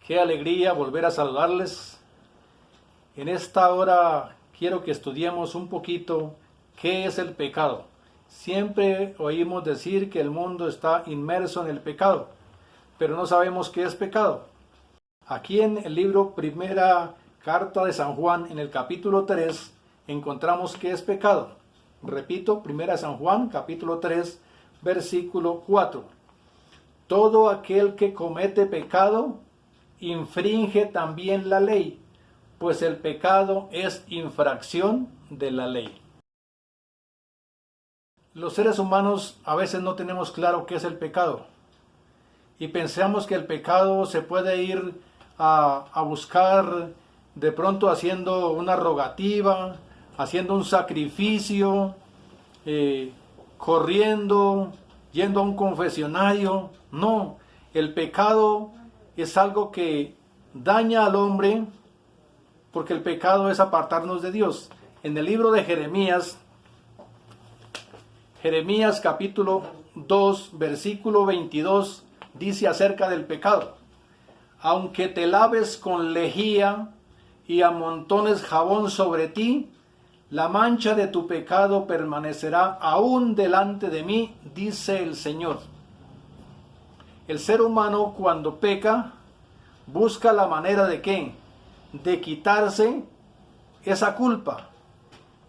Qué alegría volver a saludarles. En esta hora quiero que estudiemos un poquito qué es el pecado. Siempre oímos decir que el mundo está inmerso en el pecado, pero no sabemos qué es pecado. Aquí en el libro Primera Carta de San Juan, en el capítulo 3, encontramos qué es pecado. Repito, Primera San Juan, capítulo 3, versículo 4. Todo aquel que comete pecado infringe también la ley, pues el pecado es infracción de la ley. Los seres humanos a veces no tenemos claro qué es el pecado y pensamos que el pecado se puede ir a buscar de pronto haciendo una rogativa, haciendo un sacrificio, corriendo, yendo a un confesionario. No, el pecado es algo que daña al hombre, porque el pecado es apartarnos de Dios. En el libro de Jeremías capítulo 2, versículo 22, dice acerca del pecado: aunque te laves con lejía y amontones jabón sobre ti, la mancha de tu pecado permanecerá aún delante de mí, dice el Señor. El ser humano, cuando peca, busca la manera de ¿qué? De quitarse esa culpa.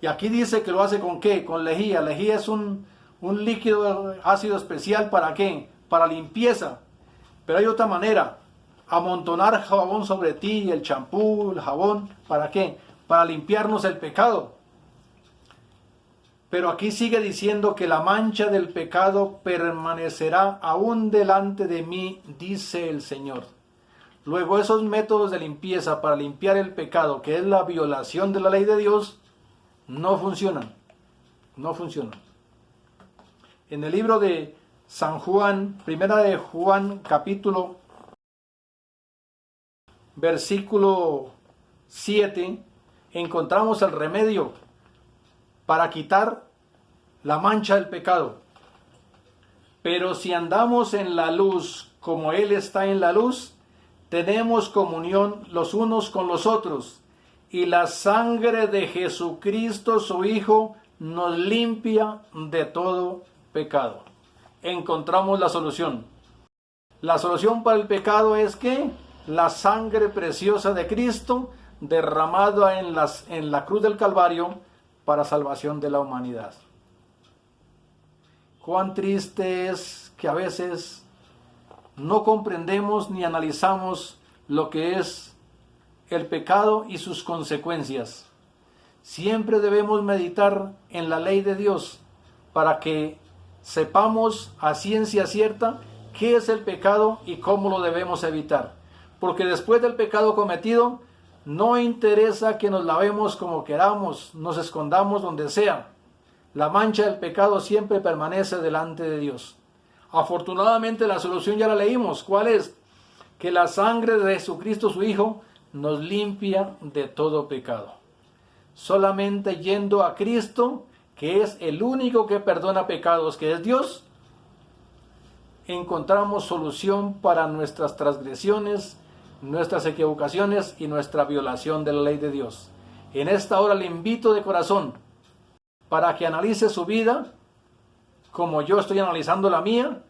Y aquí dice que lo hace ¿con qué? Con lejía. Lejía es un líquido ácido especial, ¿para qué? Para limpieza. Pero hay otra manera: amontonar jabón sobre ti, el champú, el jabón, ¿para qué? Para limpiarnos el pecado. Pero aquí sigue diciendo que la mancha del pecado permanecerá aún delante de mí, dice el Señor. Luego, esos métodos de limpieza para limpiar el pecado, que es la violación de la ley de Dios, no funcionan. No funcionan. En el libro de San Juan, Primera de Juan, capítulo, versículo 7, encontramos el remedio para quitar la mancha del pecado. Pero si andamos en la luz como Él está en la luz, tenemos comunión los unos con los otros, y la sangre de Jesucristo, su Hijo, nos limpia de todo pecado. Encontramos la solución. La solución para el pecado es que la sangre preciosa de Cristo, derramada en la cruz del Calvario, para salvación de la humanidad. Cuán triste es que a veces no comprendemos ni analizamos lo que es el pecado y sus consecuencias. Siempre debemos meditar en la ley de Dios para que sepamos a ciencia cierta qué es el pecado y cómo lo debemos evitar. Porque después del pecado cometido, no interesa que nos lavemos como queramos, nos escondamos donde sea. La mancha del pecado siempre permanece delante de Dios. Afortunadamente la solución ya la leímos. ¿Cuál es? Que la sangre de Jesucristo, su Hijo, nos limpia de todo pecado. Solamente yendo a Cristo, que es el único que perdona pecados, que es Dios, encontramos solución para nuestras transgresiones, nuestras equivocaciones y nuestra violación de la ley de Dios. En esta hora le invito de corazón para que analice su vida como yo estoy analizando la mía,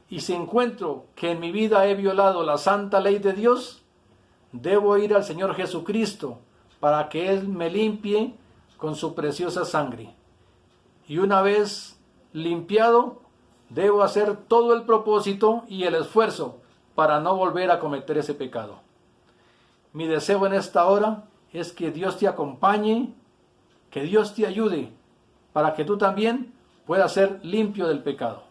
y si encuentro que en mi vida he violado la santa ley de Dios, debo ir al Señor Jesucristo para que Él me limpie con su preciosa sangre. Y una vez limpiado, debo hacer todo el propósito y el esfuerzo para no volver a cometer ese pecado. Mi deseo en esta hora es que Dios te acompañe, que Dios te ayude, para que tú también puedas ser limpio del pecado.